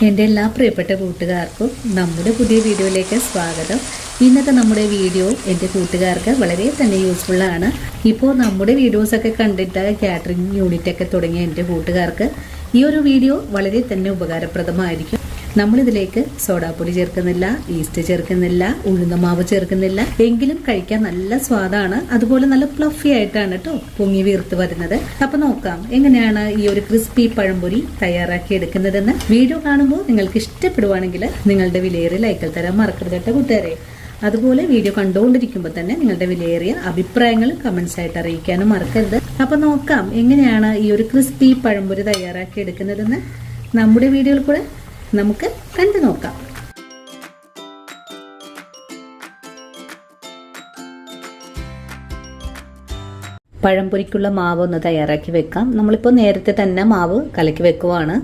എൻ്റെ എല്ലാ പ്രിയപ്പെട്ട കൂട്ടുകാർക്കും നമ്മുടെ പുതിയ വീഡിയോയിലേക്ക് സ്വാഗതം. ഇന്നത്തെ നമ്മുടെ വീഡിയോ എൻ്റെ കൂട്ടുകാർക്ക് വളരെ തന്നെ യൂസ്ഫുള്ളാണ്. ഇപ്പോൾ നമ്മുടെ വീഡിയോസൊക്കെ കണ്ടിട്ട് കാറ്ററിംഗ് യൂണിറ്റൊക്കെ തുടങ്ങിയ എൻ്റെ കൂട്ടുകാർക്ക് ഈ ഒരു വീഡിയോ വളരെ തന്നെ ഉപകാരപ്രദമായിരിക്കും. നമ്മളിതിലേക്ക് സോഡാപ്പൊടി ചേർക്കുന്നില്ല, ഈസ്റ്റ് ചേർക്കുന്നില്ല, ഉഴുന്നമാവ് ചേർക്കുന്നില്ല. എങ്കിലും കഴിക്കാൻ നല്ല സ്വാദാണ്. അതുപോലെ നല്ല ഫ്ലഫി ആയിട്ടാണ് കേട്ടോ പൊങ്ങി വീർത്ത് വരുന്നത്. അപ്പൊ നോക്കാം എങ്ങനെയാണ് ഈ ഒരു ക്രിസ്പി പഴംപൊരി തയ്യാറാക്കി എടുക്കുന്നതെന്ന്. വീഡിയോ കാണുമ്പോൾ നിങ്ങൾക്ക് ഇഷ്ടപ്പെടുവാണെങ്കിൽ നിങ്ങളുടെ വിലയേറിയ ലൈക്കിൽ തരാൻ മറക്കരുത് കേട്ടോ കൂട്ടുകാരെ. അതുപോലെ വീഡിയോ കണ്ടുകൊണ്ടിരിക്കുമ്പോൾ തന്നെ നിങ്ങളുടെ വിലയേറിയ അഭിപ്രായങ്ങൾ കമന്റ്സ് ആയിട്ട് അറിയിക്കാനും മറക്കരുത്. അപ്പൊ നോക്കാം എങ്ങനെയാണ് ഈ ഒരു ക്രിസ്പി പഴംപൊരി തയ്യാറാക്കി എടുക്കുന്നതെന്ന് നമ്മുടെ വീഡിയോയിൽ കൂടെ നമുക്ക് കണ്ടു നോക്കാം. പഴംപൊരിക്കുള്ള മാവ് ഒന്ന് തയ്യാറാക്കി വെക്കാം. നമ്മളിപ്പോൾ നേരത്തെ തന്നെ മാവ് കലക്കി വെക്കുവാണ്.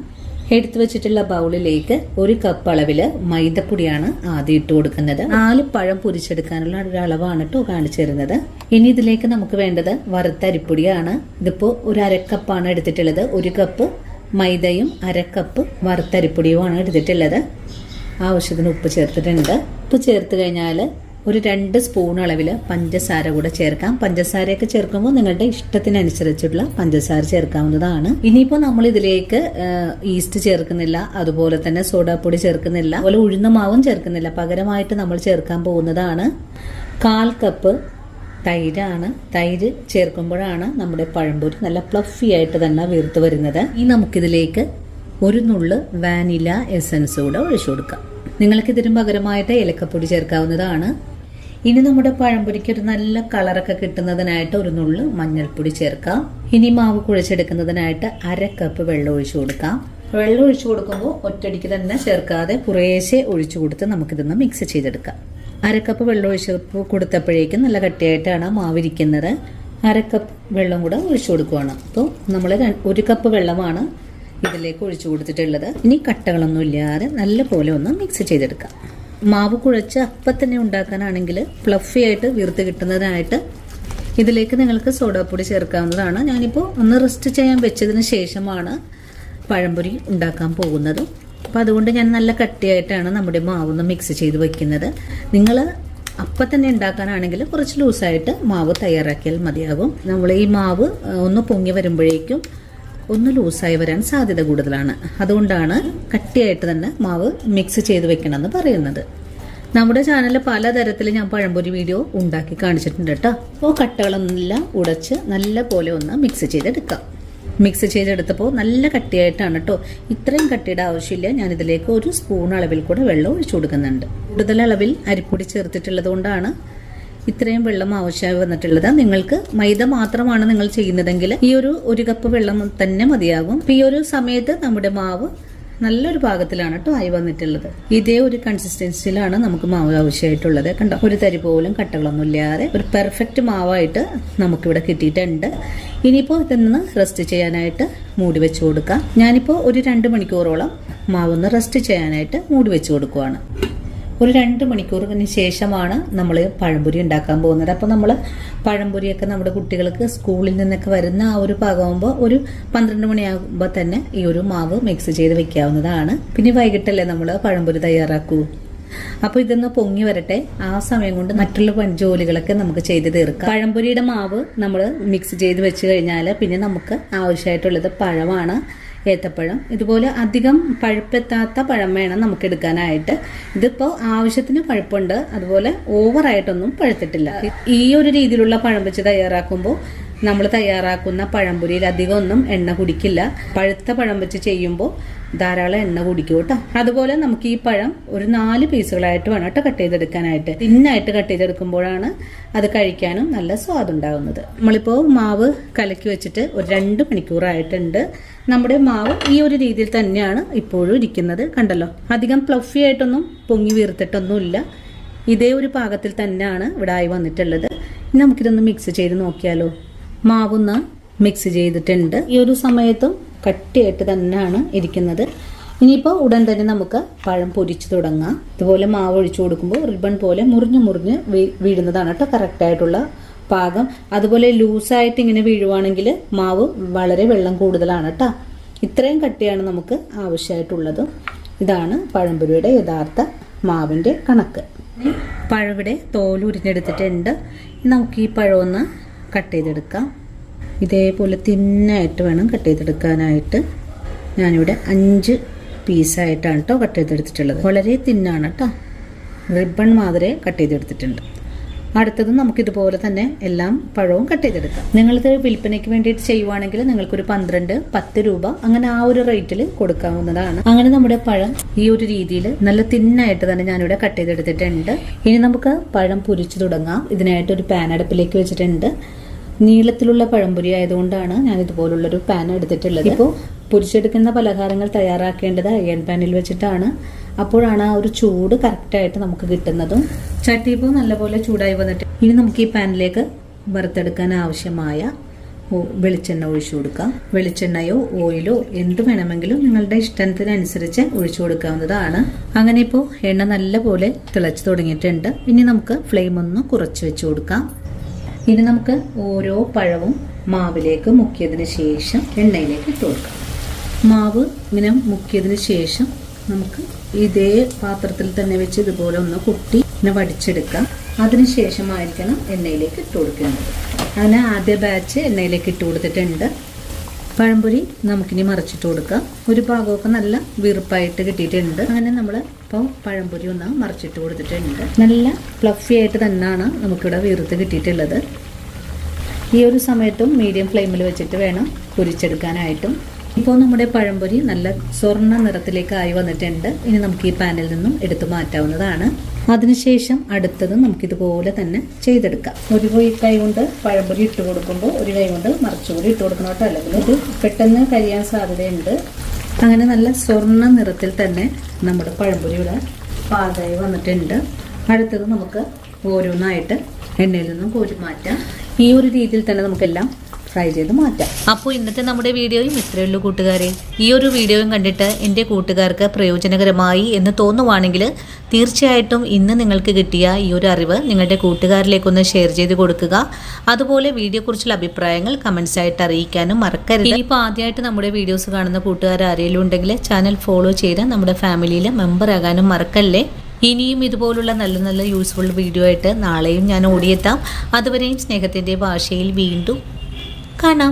എടുത്തു വെച്ചിട്ടുള്ള ബൗളിലേക്ക് 1 കപ്പ് അളവില് മൈദപ്പൊടിയാണ് ആദ്യം ഇട്ട് കൊടുക്കുന്നത്. 4 പഴം പൊരിച്ചെടുക്കാനുള്ള ഒരു അളവാണ് കേട്ടോ കാണിച്ചു തരുന്നത്. ഇനി ഇതിലേക്ക് നമുക്ക് വേണ്ടത് വറുത്ത അരിപ്പൊടിയാണ്. ഇതിപ്പോ ഒരു 1/2 കപ്പാണ് എടുത്തിട്ടുള്ളത്. 1 കപ്പ് മൈദയും 1/2 കപ്പ് വറുത്തരിപ്പൊടിയുമാണ് എടുത്തിട്ടുള്ളത്. ആവശ്യത്തിന് ഉപ്പ് ചേർത്തിട്ടുണ്ട്. ഉപ്പ് ചേർത്ത് കഴിഞ്ഞാൽ ഒരു 2 സ്പൂൺ അളവില് പഞ്ചസാര കൂടെ ചേർക്കാം. പഞ്ചസാരയൊക്കെ ചേർക്കുമ്പോൾ നിങ്ങളുടെ ഇഷ്ടത്തിനനുസരിച്ചുള്ള പഞ്ചസാര ചേർക്കാവുന്നതാണ്. ഇനിയിപ്പോൾ നമ്മൾ ഇതിലേക്ക് ഈസ്റ്റ് ചേർക്കുന്നില്ല, അതുപോലെ തന്നെ സോഡാപ്പൊടി ചേർക്കുന്നില്ല, അതുപോലെ ഉഴുന്നമാവും ചേർക്കുന്നില്ല. പകരമായിട്ട് നമ്മൾ ചേർക്കാൻ പോകുന്നതാണ് 1/4 കപ്പ് തൈരാണ്. തൈര് ചേർക്കുമ്പോഴാണ് നമ്മുടെ പഴംപൊരി നല്ല ഫ്ലഫി ആയിട്ട് തന്നെ വീർത്ത് വരുന്നത്. ഇനി നമുക്കിതിലേക്ക് 1 നുള്ള് വാനില എസൻസ് കൂടെ ഒഴിച്ചു കൊടുക്കാം. നിങ്ങൾക്ക് ഇതിന് പകരമായിട്ട് ഏലക്കപ്പൊടി ചേർക്കാവുന്നതാണ്. ഇനി നമ്മുടെ പഴംപൊരിക്ക് ഒരു നല്ല കളറൊക്കെ കിട്ടുന്നതിനായിട്ട് 1 നുള്ള് മഞ്ഞൾപ്പൊടി ചേർക്കാം. ഇനി മാവ് കുഴച്ചെടുക്കുന്നതിനായിട്ട് 1/2 കപ്പ് വെള്ളം ഒഴിച്ചു കൊടുക്കാം. വെള്ളം ഒഴിച്ചു കൊടുക്കുമ്പോൾ ഒറ്റയടിക്ക് തന്നെ ചേർക്കാതെ കുറേശ്ശെ ഒഴിച്ചു കൊടുത്ത് നമുക്കിതൊന്ന് മിക്സ് ചെയ്തെടുക്കാം. 1/2 കപ്പ് വെള്ളം ഒഴിച്ച് കൊടുത്തപ്പോഴേക്കും നല്ല കട്ടിയായിട്ടാണ് മാവിരിക്കുന്നത്. 1/2 കപ്പ് വെള്ളം കൂടെ ഒഴിച്ചു കൊടുക്കുവാണ്. അപ്പോൾ നമ്മൾ 1 കപ്പ് വെള്ളമാണ് ഇതിലേക്ക് ഒഴിച്ചു കൊടുത്തിട്ടുള്ളത്. ഇനി കട്ടകളൊന്നും ഇല്ലാതെ നല്ല പോലെ ഒന്ന് മിക്സ് ചെയ്തെടുക്കാം. മാവ് കുഴച്ച് അപ്പം തന്നെ ഉണ്ടാക്കാനാണെങ്കിൽ ഫ്ലഫി ആയിട്ട് വീർത്ത് കിട്ടുന്നതിനായിട്ട് ഇതിലേക്ക് നിങ്ങൾക്ക് സോഡാപ്പൊടി ചേർക്കാവുന്നതാണ്. ഞാനിപ്പോൾ ഒന്ന് റെസ്റ്റ് ചെയ്യാൻ വെച്ചതിന് ശേഷമാണ് പഴംപൊരി ഉണ്ടാക്കാൻ പോകുന്നത്. അപ്പം അതുകൊണ്ട് ഞാൻ നല്ല കട്ടിയായിട്ടാണ് നമ്മുടെ മാവൊന്ന് മിക്സ് ചെയ്ത് വെക്കുന്നത്. നിങ്ങൾ അപ്പം തന്നെ ഉണ്ടാക്കാനാണെങ്കിൽ കുറച്ച് ലൂസായിട്ട് മാവ് തയ്യാറാക്കിയാൽ മതിയാകും. നമ്മൾ ഈ മാവ് ഒന്ന് പൊങ്ങി വരുമ്പോഴേക്കും ഒന്ന് ലൂസായി വരാൻ സാധ്യത കൂടുതലാണ്. അതുകൊണ്ടാണ് കട്ടിയായിട്ട് തന്നെ മാവ് മിക്സ് ചെയ്ത് വെക്കണമെന്ന് പറയുന്നത്. നമ്മുടെ ചാനലിൽ പലതരത്തിൽ ഞാൻ പഴംപൊരി വീഡിയോ ഉണ്ടാക്കി കാണിച്ചിട്ടുണ്ട് കേട്ടോ. അപ്പോൾ കട്ടകളൊന്നുമില്ല, ഉടച്ച് നല്ല പോലെ ഒന്ന് മിക്സ് ചെയ്തെടുക്കാം. മിക്സ് ചെയ്തെടുത്തപ്പോൾ നല്ല കട്ടിയായിട്ടാണ് കേട്ടോ. ഇത്രയും കട്ടിയുടെ ആവശ്യമില്ല. ഞാനിതിലേക്ക് 1 സ്പൂൺ അളവിൽ കൂടെ വെള്ളം ഒഴിച്ചു കൊടുക്കുന്നുണ്ട്. കൂടുതൽ അളവിൽ അരിപ്പൊടി ചേർത്തിട്ടുള്ളത് കൊണ്ടാണ് ഇത്രയും വെള്ളം ആവശ്യമായി വന്നിട്ടുള്ളത്. നിങ്ങൾക്ക് മൈദ മാത്രമാണ് നിങ്ങൾ ചെയ്യുന്നതെങ്കിൽ ഈ 1 കപ്പ് വെള്ളം തന്നെ മതിയാകും. ഈ ഒരു സമയത്ത് നമ്മുടെ മാവ് നല്ലൊരു പാകത്തിലാണ് കേട്ടോ ആയി വന്നിട്ടുള്ളത്. ഇതേ ഒരു കൺസിസ്റ്റൻസിയിലാണ് നമുക്ക് മാവ് ആവശ്യമായിട്ടുള്ളത്. കണ്ടോ, ഒരു തരി പോലും കട്ടകളൊന്നും ഇല്ലാതെ ഒരു പെർഫെക്റ്റ് മാവായിട്ട് നമുക്കിവിടെ കിട്ടിയിട്ടുണ്ട്. ഇനിയിപ്പോൾ ഇതൊന്ന് റെസ്റ്റ് ചെയ്യാനായിട്ട് മൂടി വെച്ച് കൊടുക്കാം. ഞാനിപ്പോൾ ഒരു 2 മണിക്കൂറോളം മാവൊന്ന് റെസ്റ്റ് ചെയ്യാനായിട്ട് മൂടി വെച്ച് കൊടുക്കുവാണ്. ഒരു 2 മണിക്കൂറിന് ശേഷമാണ് നമ്മൾ പഴംപൊരി ഉണ്ടാക്കാൻ പോകുന്നത്. അപ്പോൾ നമ്മൾ പഴംപൊരിയൊക്കെ നമ്മുടെ കുട്ടികൾക്ക് സ്കൂളിൽ നിന്നൊക്കെ വരുന്ന ആ ഒരു പാകമാകുമ്പോൾ ഒരു 12 മണിയാകുമ്പോൾ തന്നെ ഈ ഒരു മാവ് മിക്സ് ചെയ്ത് വെക്കാവുന്നതാണ്. പിന്നെ വൈകിട്ടല്ലേ നമ്മൾ പഴംപൊരി തയ്യാറാക്കൂ. അപ്പോൾ ഇതൊന്ന് പൊങ്ങി വരട്ടെ. ആ സമയം കൊണ്ട് മറ്റുള്ള ജോലികളൊക്കെ നമുക്ക് ചെയ്ത് തീർക്കാം. പഴംപൊരിയുടെ മാവ് നമ്മൾ മിക്സ് ചെയ്ത് വെച്ച് കഴിഞ്ഞാൽ പിന്നെ നമുക്ക് ആവശ്യമായിട്ടുള്ളത് പഴമാണ്, ഏത്തപ്പഴം. ഇതുപോലെ അധികം പഴുപ്പെത്താത്ത പഴം വേണം നമുക്ക് എടുക്കാനായിട്ട്. ഇതിപ്പോൾ ആവശ്യത്തിന് പഴുപ്പുണ്ട്, അതുപോലെ ഓവറായിട്ടൊന്നും പഴുത്തിട്ടില്ല. ഈ ഒരു രീതിയിലുള്ള പഴം വെച്ച് തയ്യാറാക്കുമ്പോൾ നമ്മൾ തയ്യാറാക്കുന്ന പഴംപൊരിയിൽ അധികം ഒന്നും എണ്ണ കുടിക്കില്ല. പഴുത്ത പഴം വെച്ച് ചെയ്യുമ്പോൾ ധാരാളം എണ്ണ കുടിക്കും കേട്ടോ. അതുപോലെ നമുക്ക് ഈ പഴം ഒരു 4 പീസുകളായിട്ട് വേണം കേട്ടോ കട്ട് ചെയ്തെടുക്കാനായിട്ട്. തിന്നായിട്ട് കട്ട് ചെയ്തെടുക്കുമ്പോഴാണ് അത് കഴിക്കാനും നല്ല സ്വാദുണ്ടാകുന്നത്. നമ്മളിപ്പോൾ മാവ് കലക്കി വെച്ചിട്ട് ഒരു 2 മണിക്കൂറായിട്ടുണ്ട്. നമ്മുടെ മാവ് ഈ ഒരു രീതിയിൽ തന്നെയാണ് ഇപ്പോഴും ഇരിക്കുന്നത്. കണ്ടല്ലോ, അധികം ഫ്ലഫി ആയിട്ടൊന്നും പൊങ്ങി വീർത്തിട്ടൊന്നുമില്ല. ഇതേ ഒരു പാകത്തിൽ തന്നെയാണ് ഇവിടെ ആയി വന്നിട്ടുള്ളത്. ഇനി നമുക്കിതൊന്ന് മിക്സ് ചെയ്ത് നോക്കിയാലോ. മാവൊന്ന് മിക്സ് ചെയ്തിട്ടുണ്ട്. ഈ ഒരു സമയത്തും കട്ടിയായിട്ട് തന്നെയാണ് ഇരിക്കുന്നത്. ഇനിയിപ്പോൾ ഉടൻ തന്നെ നമുക്ക് പഴം പൊരിച്ചു തുടങ്ങാം. ഇതുപോലെ മാവ് ഒഴിച്ചു കൊടുക്കുമ്പോൾ റിബൺ പോലെ മുറിഞ്ഞ് വീഴുന്നതാണ് കേട്ടോ കറക്റ്റായിട്ടുള്ള പാകം. അതുപോലെ ലൂസായിട്ട് ഇങ്ങനെ വീഴുവാണെങ്കിൽ മാവ് വളരെ വെള്ളം കൂടുതലാണ് കേട്ടോ. ഇത്രയും കട്ടിയാണ് നമുക്ക് ആവശ്യമായിട്ടുള്ളത്. ഇതാണ് പഴംപൊരിയുടെ യഥാർത്ഥ മാവിൻ്റെ കണക്ക്. പഴവിടെ തോൽ ഉരിഞ്ഞെടുത്തിട്ടുണ്ട്. നമുക്ക് ഈ പഴമൊന്ന് കട്ട് ചെയ്തെടുക്കാം. ഇതേപോലെ തിന്നായിട്ട് വേണം കട്ട് ചെയ്തെടുക്കാനായിട്ട്. ഞാനിവിടെ 5 പീസായിട്ടാണ് കേട്ടോ കട്ട് ചെയ്തെടുത്തിട്ടുള്ളത്. വളരെ തിന്നാണ് കേട്ടോ, റിബൺ മാതിരി കട്ട് ചെയ്തെടുത്തിട്ടുണ്ട്. അടുത്തത് നമുക്കിതുപോലെ തന്നെ എല്ലാം പഴവും കട്ട് ചെയ്തെടുക്കാം. നിങ്ങളിത് വിൽപ്പനയ്ക്ക് വേണ്ടിയിട്ട് ചെയ്യുവാണെങ്കിൽ നിങ്ങൾക്കൊരു 12-10 രൂപ അങ്ങനെ ആ ഒരു റേറ്റിൽ കൊടുക്കാവുന്നതാണ്. അങ്ങനെ നമ്മുടെ പഴം ഈ ഒരു രീതിയിൽ നല്ല തിന്നായിട്ട് തന്നെ ഞാനിവിടെ കട്ട് ചെയ്തെടുത്തിട്ടുണ്ട്. ഇനി നമുക്ക് പഴം പൊരിച്ചു തുടങ്ങാം. ഇതിനായിട്ട് ഒരു പാൻ അടുപ്പിലേക്ക് വെച്ചിട്ടുണ്ട്. നീളത്തിലുള്ള പഴംപൊരി ആയതുകൊണ്ടാണ് ഞാൻ ഇതുപോലുള്ളൊരു പാൻ എടുത്തിട്ടുള്ളത്. ഇപ്പോൾ പൊരിച്ചെടുക്കുന്ന പലഹാരങ്ങൾ തയ്യാറാക്കേണ്ടത് അയൺ പാനിൽ വെച്ചിട്ടാണ്. അപ്പോഴാണ് ആ ഒരു ചൂട് കറക്റ്റായിട്ട് നമുക്ക് കിട്ടുന്നതും. ചട്ടി ഇപ്പോൾ നല്ലപോലെ ചൂടായി വന്നിട്ട് ഇനി നമുക്ക് ഈ പാനിലേക്ക് വറുത്തെടുക്കാൻ ആവശ്യമായ വെളിച്ചെണ്ണ ഒഴിച്ചു കൊടുക്കാം. വെളിച്ചെണ്ണയോ ഓയിലോ എന്ത് വേണമെങ്കിലും നിങ്ങളുടെ ഇഷ്ടത്തിനനുസരിച്ച് ഒഴിച്ചു കൊടുക്കാവുന്നതാണ്. അങ്ങനെ ഇപ്പോൾ എണ്ണ നല്ലപോലെ തിളച്ചു തുടങ്ങിയിട്ടുണ്ട്. ഇനി നമുക്ക് ഫ്ലെയിം ഒന്ന് കുറച്ച് വെച്ച് കൊടുക്കാം. ഇനി നമുക്ക് ഓരോ പഴവും മാവിലേക്ക് മുക്കിയതിന് ശേഷം എണ്ണയിലേക്ക് ഇട്ട് കൊടുക്കാം. മാവ് ഇങ്ങനെ മുക്കിയതിന് ശേഷം നമുക്ക് ഇതേ പാത്രത്തിൽ തന്നെ വെച്ച് ഇതുപോലെ ഒന്ന് കുട്ടി ഇങ്ങനെ വടിച്ചെടുക്കാം. അതിനുശേഷമായിരിക്കണം എണ്ണയിലേക്ക് ഇട്ട് കൊടുക്കേണ്ടത്. അങ്ങനെ ആദ്യ ബാച്ച് എണ്ണയിലേക്ക് ഇട്ട് കൊടുത്തിട്ടുണ്ട്. പഴംപൊരി നമുക്കിനി മറിച്ചിട്ട് കൊടുക്കാം. ഒരു ഭാഗമൊക്കെ നല്ല വീർപ്പായിട്ട് കിട്ടിയിട്ടുണ്ട്. അങ്ങനെ നമ്മൾ ഇപ്പോൾ പഴംപൊരി ഒന്ന് മറിച്ചിട്ട് കൊടുത്തിട്ടുണ്ട്. നല്ല ഫ്ലഫി ആയിട്ട് തന്നെയാണ് നമുക്കിവിടെ വീർത്ത് കിട്ടിയിട്ടുള്ളത്. ഈ ഒരു സമയത്തും മീഡിയം ഫ്ലെയിമിൽ വെച്ചിട്ട് വേണം പൊരിച്ചെടുക്കാനായിട്ടും. ഇപ്പോൾ നമ്മുടെ പഴംപൊരി നല്ല സ്വർണ്ണ നിറത്തിലേക്കായി വന്നിട്ടുണ്ട്. ഇനി നമുക്ക് ഈ പാനിൽ നിന്നും എടുത്തു മാറ്റാവുന്നതാണ്. അതിനുശേഷം അടുത്തത് നമുക്കിതുപോലെ തന്നെ ചെയ്തെടുക്കാം. ഒരു കൈ കൊണ്ട് പഴംപൊരി ഇട്ട് കൊടുക്കുമ്പോൾ ഒരു കൈ കൊണ്ട് മറിച്ചുകൂടി ഇട്ട് കൊടുക്കണം കേട്ടോ, അല്ലെങ്കിൽ ഇത് പെട്ടെന്ന് കരിയാൻ സാധ്യതയുണ്ട്. അങ്ങനെ നല്ല സ്വർണ്ണ നിറത്തിൽ തന്നെ നമ്മുടെ പഴംപൊരിയുടെ പാകമായി വന്നിട്ടുണ്ട്. അടുത്തത് നമുക്ക് ഓരോന്നായിട്ട് എണ്ണയിൽ നിന്നും കോരി മാറ്റാം. ഈ ഒരു രീതിയിൽ തന്നെ നമുക്കെല്ലാം ഫ്രൈ ചെയ്ത് മാറ്റാം. അപ്പോൾ ഇന്നത്തെ നമ്മുടെ വീഡിയോയും ഇത്രയേ ഉള്ളൂ കൂട്ടുകാരെ. ഈ ഒരു വീഡിയോയും കണ്ടിട്ട് എൻ്റെ കൂട്ടുകാർക്ക് പ്രയോജനകരമായി എന്ന് തോന്നുവാണെങ്കിൽ തീർച്ചയായിട്ടും ഇന്ന് നിങ്ങൾക്ക് കിട്ടിയ ഈ ഒരു അറിവ് നിങ്ങളുടെ കൂട്ടുകാരിലേക്കൊന്ന് ഷെയർ ചെയ്ത് കൊടുക്കുക. അതുപോലെ വീഡിയോയെക്കുറിച്ചുള്ള അഭിപ്രായങ്ങൾ കമൻസ് ആയിട്ട് അറിയിക്കാനും മറക്കരുത്. ഇനിയിപ്പോൾ ആദ്യമായിട്ട് നമ്മുടെ വീഡിയോസ് കാണുന്ന കൂട്ടുകാർ ആരെങ്കിലും ഉണ്ടെങ്കിൽ ചാനൽ ഫോളോ ചെയ്ത് നമ്മുടെ ഫാമിലിയിൽ മെമ്പർ ആകാനും മറക്കല്ലേ. ഇനിയും ഇതുപോലുള്ള നല്ല നല്ല യൂസ്ഫുൾ വീഡിയോ ആയിട്ട് നാളെയും ഞാൻ ഓടിയെത്താം. അതുവരെയും സ്നേഹത്തിൻ്റെ ഭാഷയിൽ വീണ്ടും കാണാം.